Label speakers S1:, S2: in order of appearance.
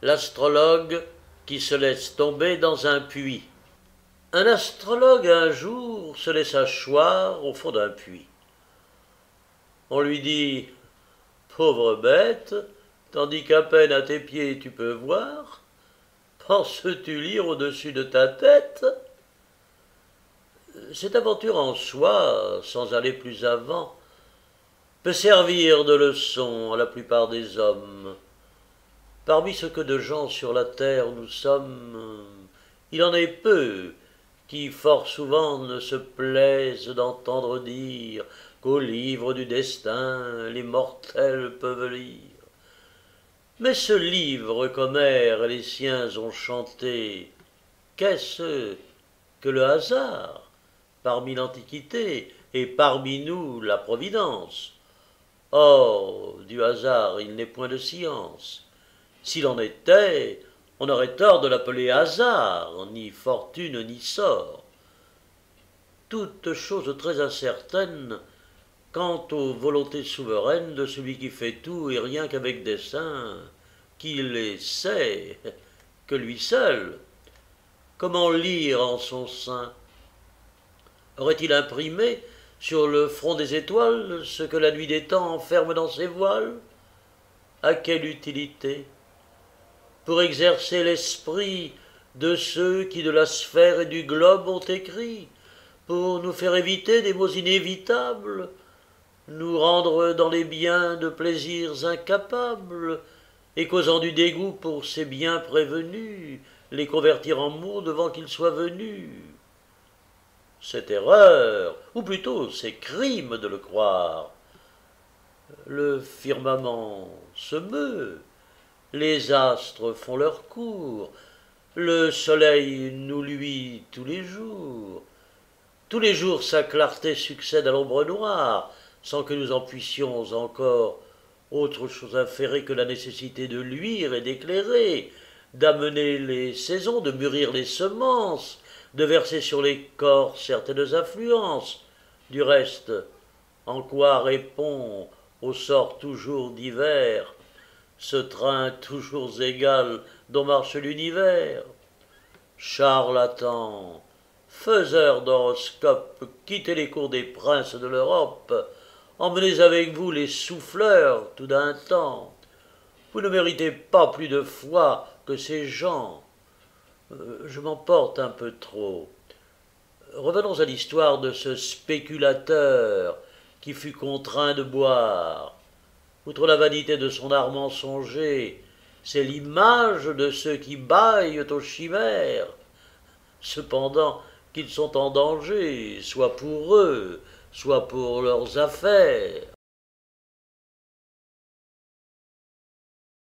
S1: L'astrologue qui se laisse tomber dans un puits. Un astrologue un jour se laissa choir au fond d'un puits. On lui dit: pauvre bête, tandis qu'à peine à tes pieds tu peux voir, penses-tu lire au-dessus de ta tête? Cette aventure en soi, sans aller plus avant, peut servir de leçon à la plupart des hommes. Parmi ce que de gens sur la terre nous sommes, il en est peu qui fort souvent ne se plaisent d'entendre dire qu'au livre du destin les mortels peuvent lire. Mais ce livre qu'Homère et les siens ont chanté, qu'est-ce que le hasard parmi l'Antiquité et parmi nous la Providence? Or, du hasard il n'est point de science. S'il en était, on aurait tort de l'appeler hasard, ni fortune ni sort. Toute chose très incertaine quant aux volontés souveraines de celui qui fait tout et rien qu'avec dessein, qui les sait que lui seul. Comment lire en son sein? Aurait-il imprimé sur le front des étoiles ce que la nuit des temps enferme dans ses voiles? À quelle utilité? Pour exercer l'esprit de ceux qui de la sphère et du globe ont écrit, pour nous faire éviter des maux inévitables, nous rendre dans les biens de plaisirs incapables, et causant du dégoût pour ces biens prévenus, les convertir en maux devant qu'ils soient venus. C'est erreur, ou plutôt c'est crime de le croire. Le firmament se meut, les astres font leur cours, le soleil nous luit tous les jours sa clarté succède à l'ombre noire, sans que nous en puissions encore autre chose inférer que la nécessité de luire et d'éclairer, d'amener les saisons, de mûrir les semences, de verser sur les corps certaines influences. Du reste, en quoi répond au sort toujours divers ce train toujours égal dont marche l'univers? Charlatans, faiseurs d'horoscopes, quittez les cours des princes de l'Europe, emmenez avec vous les souffleurs tout d'un temps. Vous ne méritez pas plus de foi que ces gens. Je m'emporte un peu trop. Revenons à l'histoire de ce spéculateur qui fut contraint de boire. Outre la vanité de son art mensonger, c'est l'image de ceux qui bâillent aux chimères. Cependant qu'ils sont en danger, soit pour eux, soit pour leurs affaires.